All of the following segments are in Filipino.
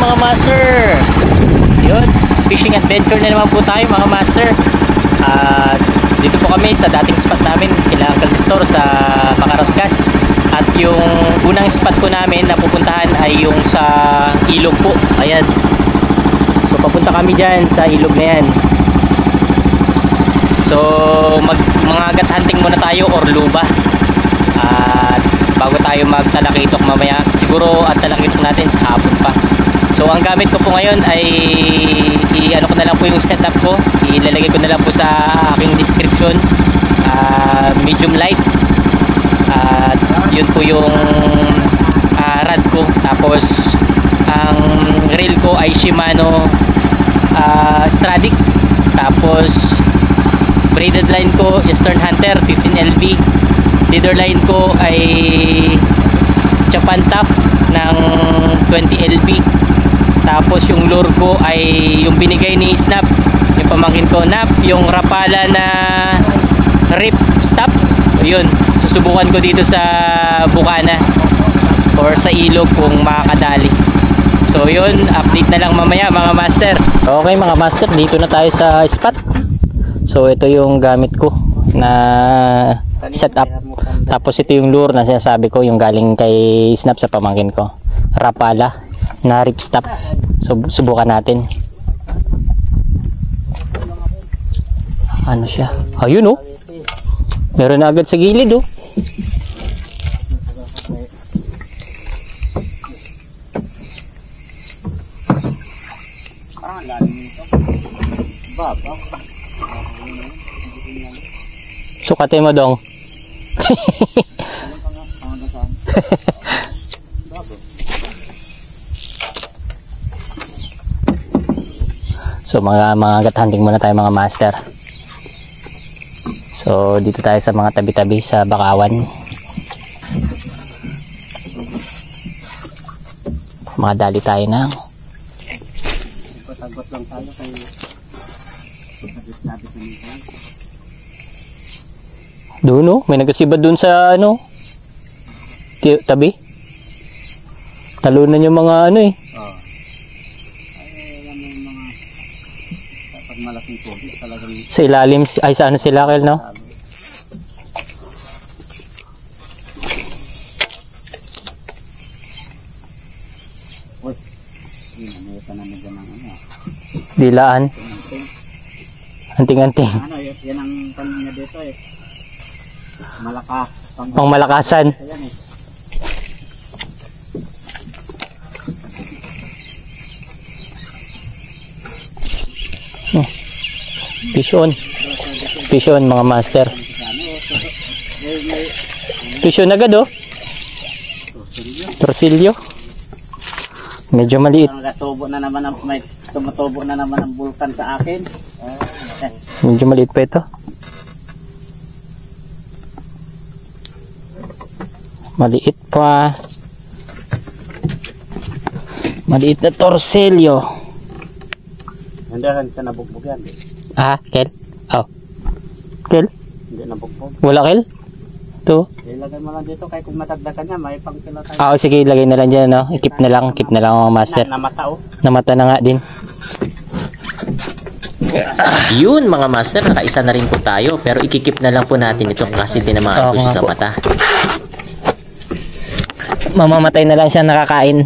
mga master. Yun, fishing adventure na naman po tayo mga master. At dito po kami sa dating spot namin kila Uncle Nestor sa Macarascas. At yung unang spot po namin na pupuntahan ay yung sa ilog po. Ayan. So papunta kami dyan sa ilog na yan. So mga gat hunting muna tayo or luba. At bago tayo magtalakitok mamaya, siguro ang talakitok natin sa hapon pa. So ang gamit ko po ngayon ay ano ko na lang po yung setup ko, ilalagay ko na lang po sa aking description. Medium light, at yun po yung rod ko. Tapos ang reel ko ay Shimano Stradic. Tapos braided line ko Eastern Hunter 15 LB. Leader line ko ay Japan Top ng 20 LB. Tapos yung lure ko ay yung binigay ni Snap, yung pamangkin ko Nap, yung Rapala na Rip Stop. Yun, susubukan ko dito sa Bukana or sa ilog kung makakadali. So yun, update na lang mamaya mga master. Okay mga master, dito na tayo sa spot. So ito yung gamit ko na setup. Tapos ito yung lure na sinasabi ko, yung galing kay Snap sa pamangkin ko, Rapala na ripstop. So subukan natin. Ano siya? Ayun oh. Meron na agad sa gilid oh. Sukatin mo dong. So mga gat hunting muna tayo mga master. So dito tayo sa mga tabi-tabi sa Bakawan. Mga dali tayo na. Doon no, may nagasibad doon sa ano tabi. Talunan yung mga ano eh. Sa ilalim ay sa ano sila Kel no? Dilaan. Anting-anting. Ano, yan ang kanina dito eh. Malakas. Pang malakasan. Fish on mga master. Fish on agad oh. Torsilyo. Medyo maliit. Tumutubo na naman ang bulkan sa akin. Medyo maliit pa ito. Maliit pa. Maliit na torsilyo. Hindi ka nabugbog yan. Ah, Kel? Oh. Kel? Hindi nabugbog. Wala Kel? Ito. Ilagay mo lang dito kaya kung matagdagan niya, may pang kilo tayo. Oo, sige, ilagay na lang dyan, no? Keep na lang mga master. Namata oh. Namata na nga din. Yun mga master, nakaisa na rin po tayo. Pero ikikip na lang po natin ito kasi tinamaan po siya sa mata. Mamamatay na lang siya nakain.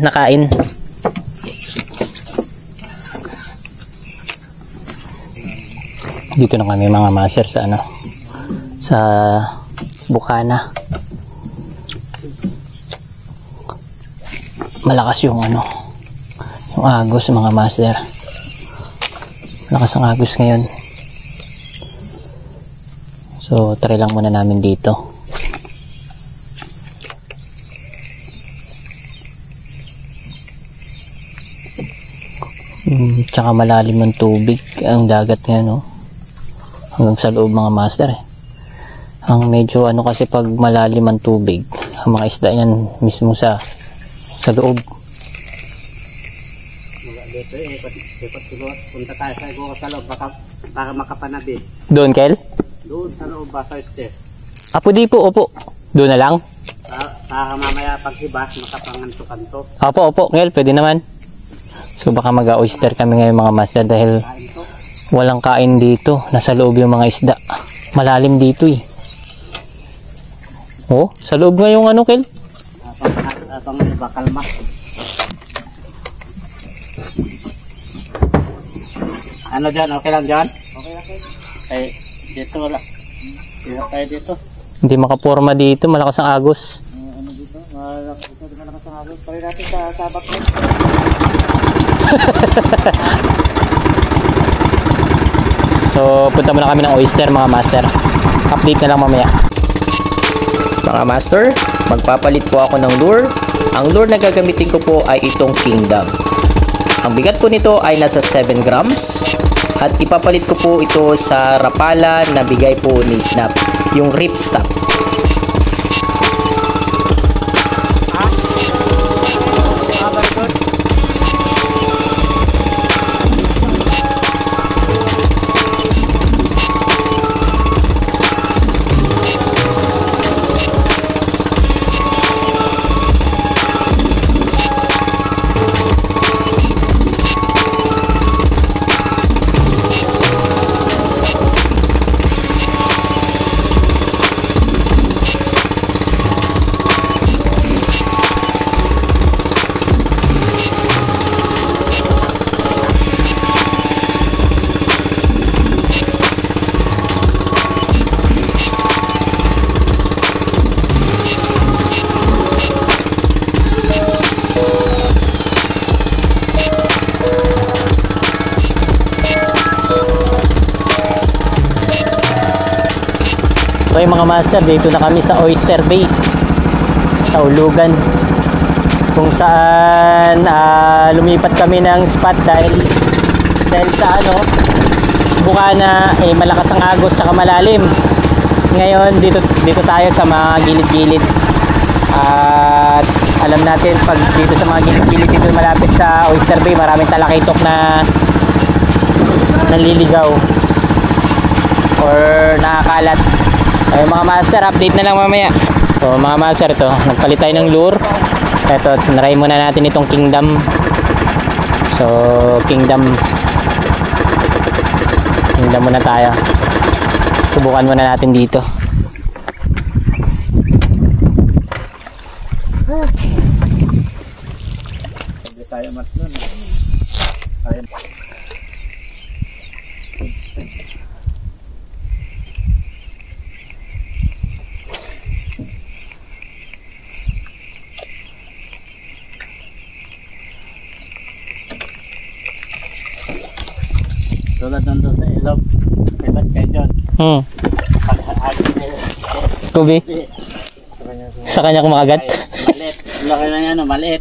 Dito na kami mga master sa ano, sa Bukana. Malakas yung ano, yung agos mga master. Malakas ang agos ngayon. So try lang muna namin dito. Tsaka malalim ng tubig ang dagat ngayon no? Hanggang sa loob mga master eh. Ang medyo ano kasi pag malalim ang tubig, ang mga isda yan mismo sa loob. Punta tayo sa loob baka makapanabi. Doon Kel? Doon sa loob ba sa este? Apo di po, opo. Doon na lang? Mamaya pag hibas makapanganto-kanto. Opo, Kel, pwede naman. So baka mag-oyster kami ngayon mga master dahil walang kain dito. Nasa loob yung mga isda. Malalim dito eh. Oh, sa loob nga yung ano, Kel? Atong bakal ma. Ano dyan? Okay lang dyan? Okay. Ay, dito wala. Dito tayo dito. Hindi makaporma dito. Malakas ang agos. Ano dito? Malakas ang agos. Pari natin sa sabak mo. So, punta muna kami ng oyster mga master. Update na lang mamaya. Mga master, magpapalit po ako ng lure. Ang lure na gagamitin ko po ay itong Kingdom. Ang bigat po nito ay nasa 7 grams. At ipapalit ko po ito sa Rapala na bigay po ni Snap. Yung ripstop. Very good. So yung mga master, dito na kami sa Oyster Bay sa Ulugan, kung saan lumipat kami ng spot dahil sa ano, bukana malakas ang agos at malalim. Ngayon dito tayo sa mga gilid-gilid, at alam natin pag dito sa mga gilid-gilid dito malapit sa Oyster Bay, maraming talakitok na nanliligaw or nakakalat. Ay mga master, update na lang mamaya. So mga master, ito nagpalit tayo ng lure. Ito, try muna natin itong Kingdom. So Kingdom muna tayo. Subukan muna natin dito. Hindi tayo mat nun. Tulad nandun sa ilog. Ibat kayo dyan. Kubi, sa kanya kumakagat. Maliit. Laki na yan, maliit.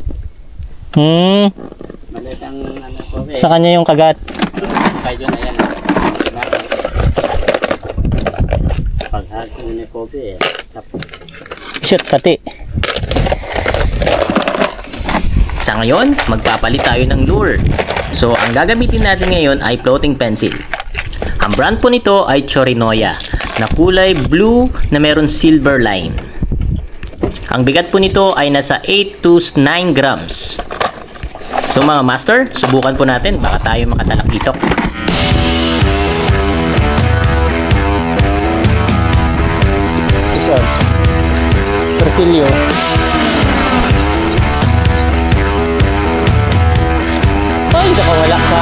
Maliit ang ano ko. Sa kanya yung kagat. Kayo dyan na yan. Paghagin ni Kobe Shoot, pati. Sa ngayon, magpapalit tayo ng lure. So, ang gagamitin natin ngayon ay floating pencil. Ang brand po nito ay Chorinoya, na kulay blue na meron silver line. Ang bigat po nito ay nasa 8 to 9 grams. So mga master, subukan po natin, baka tayo makatalakitok. This one, Persilio. Ay, nakawala pa.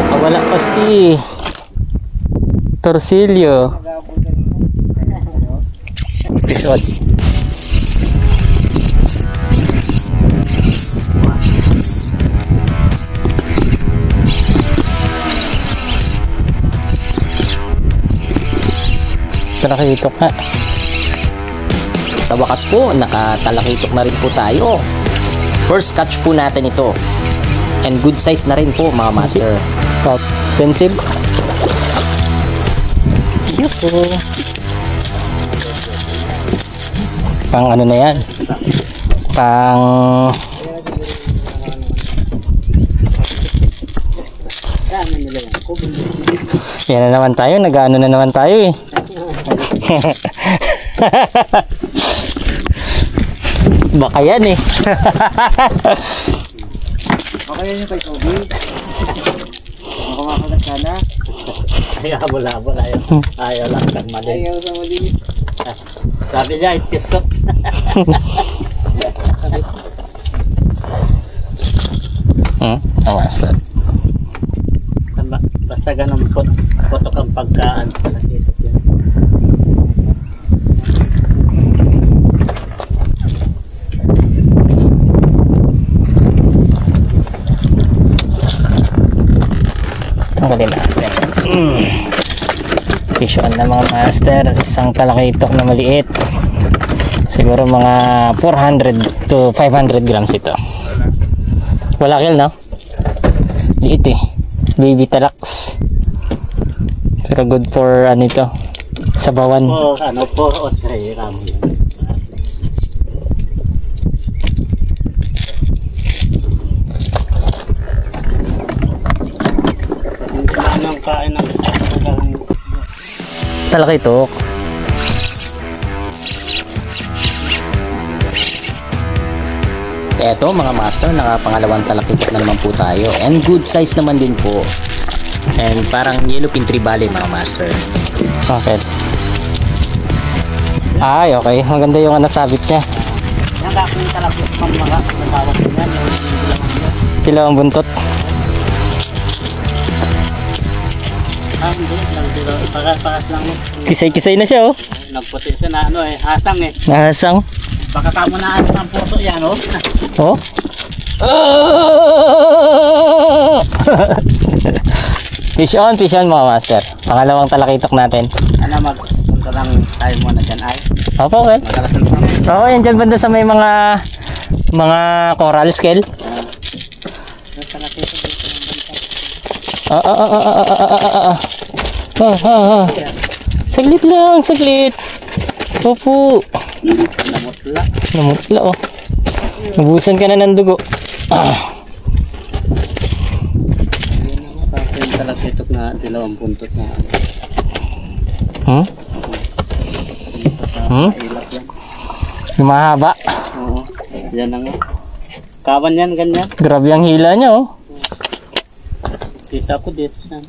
Nakawala pa si Torsilio. Episode. Talakitok nga. Sa wakas po, nakatalakitok na rin po tayo. First catch po natin ito. And good size na rin po mga master. Pencil. Yupo. Pang ano na yan? Pang... Yan na naman tayo. Nag-ano na naman tayo eh. Baka yan eh. Baka yan yung kay Toby. Baka makagat ka na. Ay, habol-habol. Ayaw lang. Mali. Ayaw na mali. Sabi niya, iskisok. Ang master. Basta ganun putok ang pagkaan. Tanggalin natin. Fish on na mga master. Isang talakitok na maliit. Siguro mga 400 to 500 grams ito. Wala kill, no? Liit eh. Baby talax. Pero good for ano ito, sabawan. Ano po, o 3 gram. Anong kain ng Talakitok. Eto mga master, nakapangalawang talakitok na naman po tayo. And good size naman din po. And parang yellowfin trevally mga master. Okay. Ay, okay. Maganda yung nasabit niya. Yan kakong talakitok pang mga natawag niyan. Kilo ang buntot. Hindi. Pakas lang. Kisay-kisay na siya, oh. Nagputi siya na ano eh. Hasang eh. Nahasang. Baka kamunaan ng puso yan, oh. Oh. Fish on mga master. Pangalawang talakitok natin. Ano, magpunta lang tayo muna dyan ay. Opo, okay. Magalasan mo kami. Oo, yan dyan banda sa may mga coral scale. Saglit lang, saglit. Opo. Namutla. Namutla, oh. Nabusan ka na ng dugo. Yung talakitok na dalawang buntot na. Ilap yan. Yung mahaba. Oo. Yan ang kawan yan, ganyan. Grabe ang hila niya, oh. Kita ko dito yan.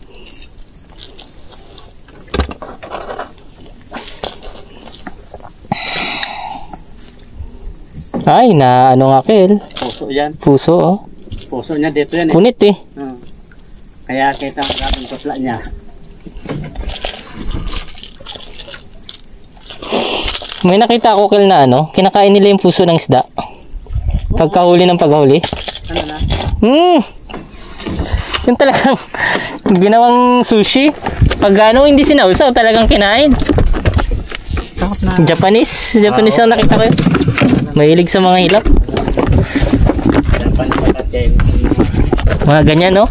Ay, na ano nga kel? Puso yan. Puso, oh. Puso niya dito yan eh. Punit eh. Kaya kita ang grabing tutla niya. May nakita ako kel na ano, kinakain nila yung puso ng isda. Pagkahuli ng paghuli. Ano na? Yung talagang ginawang sushi. Pag ano, hindi sinausaw, talagang kinain. Japanese ang nakita ko yun. Mahilig sa mga hilap. Mga ganyan, no?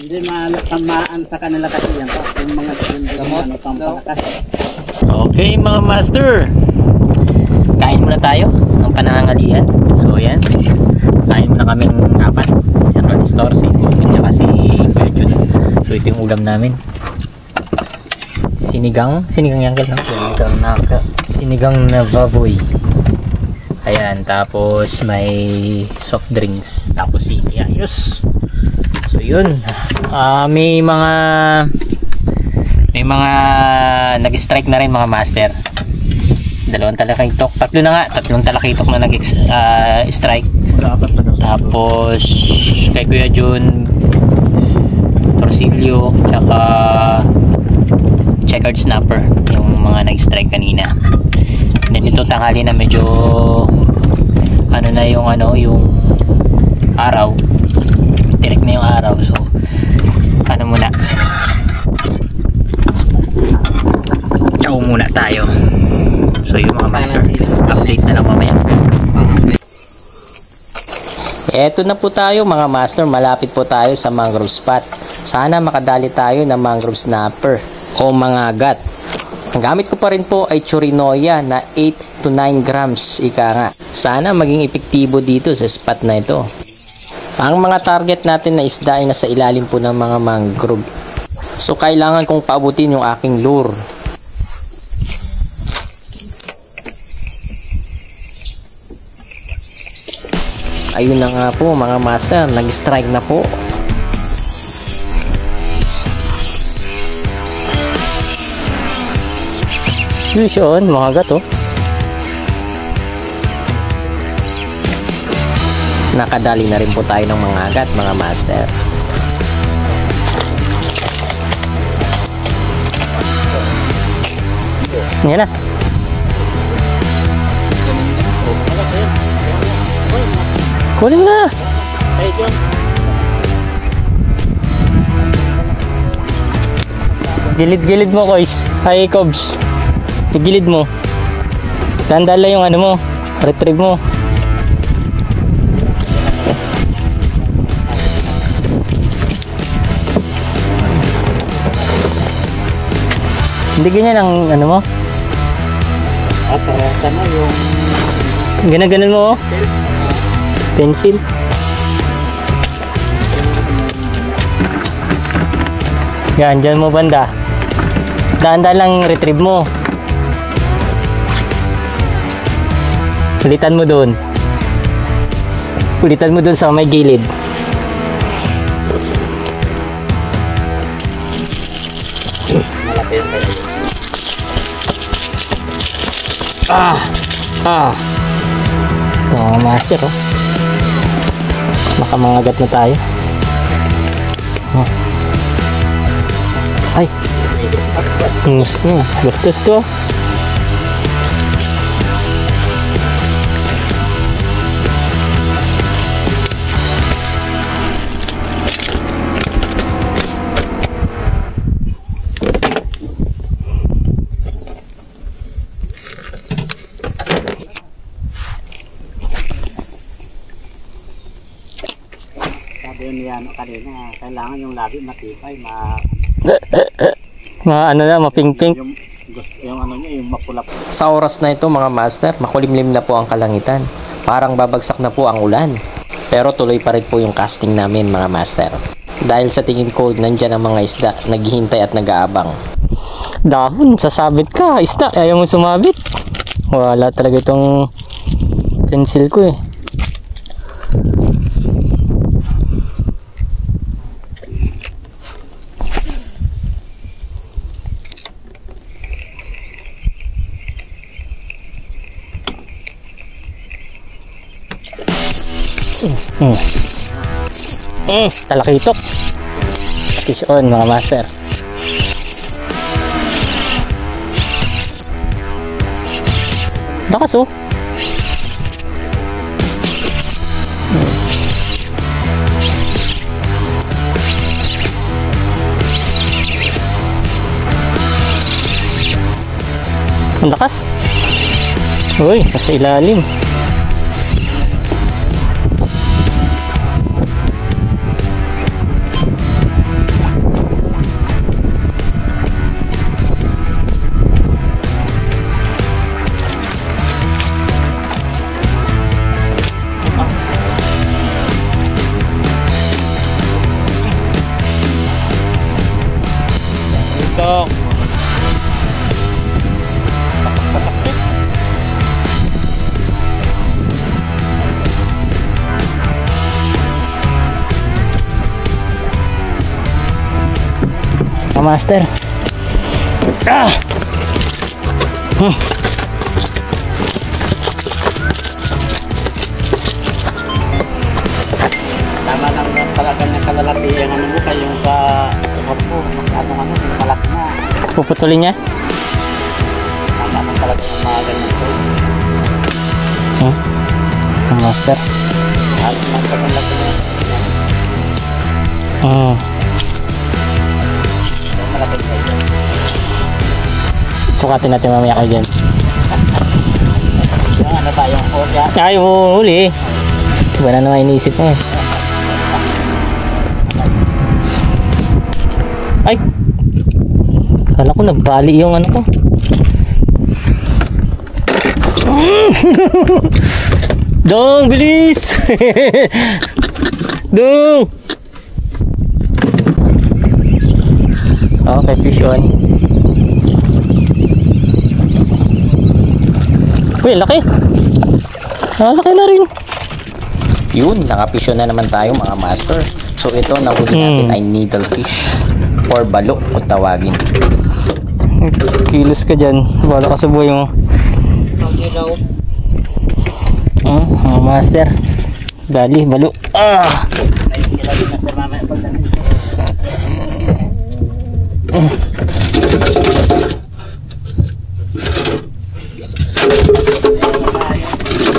Hindi tamaan sa kanila kasi yan. Yung mga ano pampalakas. Okay mga master. Kain muna tayo ng panangangalian. So yan. Kain muna kaming apat. Sa store, si Corbin tsaka si Berjun. So ito yung ulam namin. Sinigang yang kel, no? Sinigang na baboy. Ayan, tapos may soft drinks, tapos sini. Ayos. So yun. May mga nag-strike na rin mga master. Dalawang talakitok, tatlong talakitok na nag-strike. Tapos kay Kuya Jun, Torsilio, tsaka checkered snapper yung mga nag-strike kanina. And then ito tanghali na medyo ano na yung araw, direct na yung araw, so ano muna, ciao muna tayo. So yung mga master, update na lang mamaya. Eto na po tayo mga master, malapit po tayo sa mangrove spot. Sana makadali tayo ng mangrove snapper o mga agat. Ang gamit ko pa rin po ay churinoya na 8 to 9 grams ika nga. Sana maging epektibo dito sa spot na ito. Ang mga target natin na isda ay nasa ilalim po ng mga mangrove. So kailangan kong paabutin yung aking lure. Ayun na nga po mga master, nag-strike na po. Yun, mga gato. Nakadali na rin po tayo ng mga agat mga master. Yan na. Kunin na. Gilid-gilid mo, Kois. Ay, Cobs. Gilid mo. Tandaan lang yung ano mo. Retrieve mo. Hindi ganyan ang ano mo. At na yung Ganun mo, oh. Pencil. Yan, dyan mo banda. Daan-daan lang retrieve mo. Ulitan mo doon. Ulitan mo doon sa may gilid. malapit sa'yo. Oh, master, oh. Makamangagat na tayo. Oh. Ay. Bastos to. Sabi niya kanina, kailangan yung labi matibay, Ano na, maping-ping. yung ano niya, yung mapulap. Sa oras na ito mga master, makulimlim na po ang kalangitan. Parang babagsak na po ang ulan. Pero tuloy pa rin po yung casting namin mga master. Dahil sa tingin ko, nandyan ang mga isda, naghihintay at nag-aabang. Dahon, sasabit ka, isda, ayaw mo sumabit. Wala talaga itong pencil ko eh. Talakitok. Fish on mga master. Lakas oh. Ang lakas. Uy, nasa ilalim. Ito. Pasak-pasak. Master. Tama lang talaga niya kalalaki yung ano mo kayong sa mo, ano, malaki na. Puputulin niya? Tama lang talaga yung mga ganyan ko. Master. Halos lang sa laki na. Malapit sa'yo. Sukatin natin mamaya kayo dyan. Yung ano tayong orya. Ay, huli. Iba na naman iniisip mo eh. Ay! Kala ko nagbali yung ano ko. Dong, bilis! Dong! Okay, fish on. Uy, laki! Laki na rin. Yun, nakapisyon na naman tayo mga master. So ito, nahuli natin ay needlefish or balo kung tawagin. Kilos ka dyan, bala ka sa buhay mo. Mga master, dali, balo.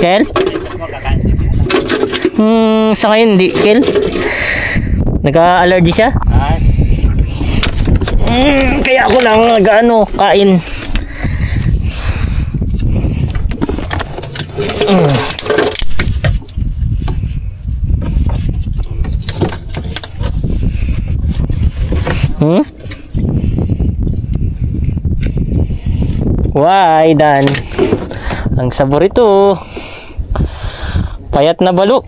Kel? Sa ngayon hindi, Kel. Nagka-allergy siya? Kaya ako lang nag-ano, kain. Why, Dan? Ang sabor ito. Payat na balo.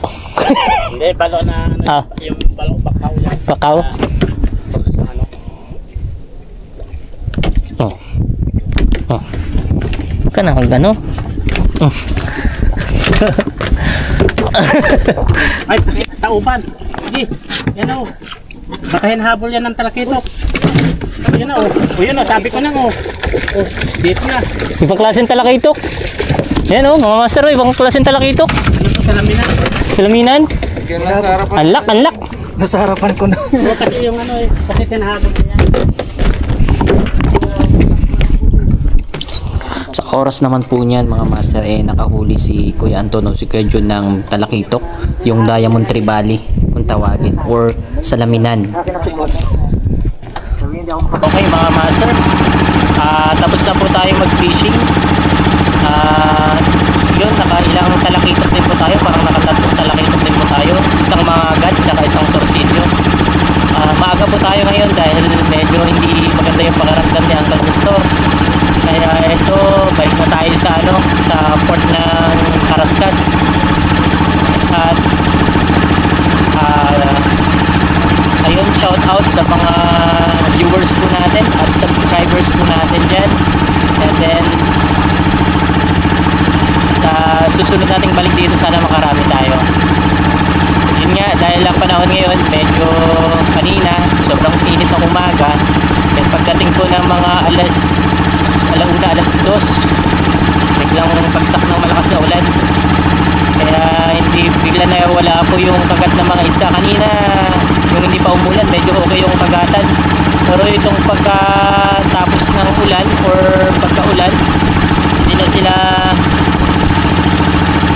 Hindi, balo na ano, yung balo bakaw yan. Bakaw? Ka na mag-ano? Ay, tauban. Sige, yan o. Bakahin habol yan ng talakitok. Yun na o. O yun o, sabi ko na o. O, dito na. Ibang klaseng talakitok. Yan o, mga master o, ibang klaseng talakitok. Ano to, salaminan? Salaminan? Anlak, anlak. Nasa harapan ko na. O, kasi yung ano eh, kasi tinahabol na yan. Sa oras naman po niyan mga master, nakahuli si Kuya Anton o si Kuya John ng talakitok, yung Diamond Tribali kung tawagin, or salaminan. Okay mga master, tapos na po tayo mag-fishing. Yun, nakailang talakitok din po tayo, parang nakatatlong talakitok din po tayo, isang mangagat at isang torsilyo. Maaga po tayo ngayon dahil medyo hindi maganda yung pakaramdam ni Uncle Nestor. Kaya ito, balik na tayo sa ano, sa port ng Carrascas. At ayun, shout out sa mga viewers po natin at subscribers po natin dyan. And then sa susunod nating balik dito, sana makarami tayo. Yun nga, dahil ang panahon ngayon medyo kanina sobrang init ng umaga, at pagdating po ng mga alauna, alas 2, biglang pagsak ng malakas na ulan, kaya hindi bigla na wala po yung kagat ng mga isda. Kanina yung hindi pa umulan medyo okay yung kagatan, pero itong pagkatapos ng ulan or pagkaulan, hindi na sila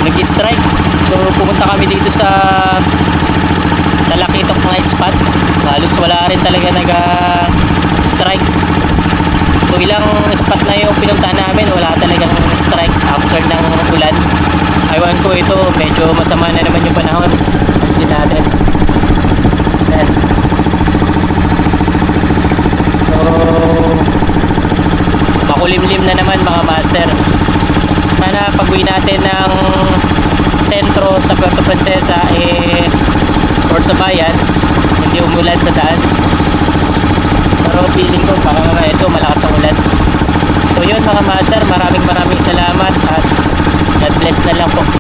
nag-strike. So pumunta kami dito sa talakitok mga spot, halos wala rin talaga nag-strike. So ilang spot na yung pinuntahan namin, wala talagang strike after ng ulan. Aywan ko, ito medyo masama na naman yung panahon. Hindi natin. So makulimlim na naman mga master. Sana pag-uwi natin ng sentro sa Puerto Princesa or sa bayan, hindi umulan sa daan. Pero feeling ko baka ito malakas ang ulan. So yun mga master, maraming salamat at God bless na lang po.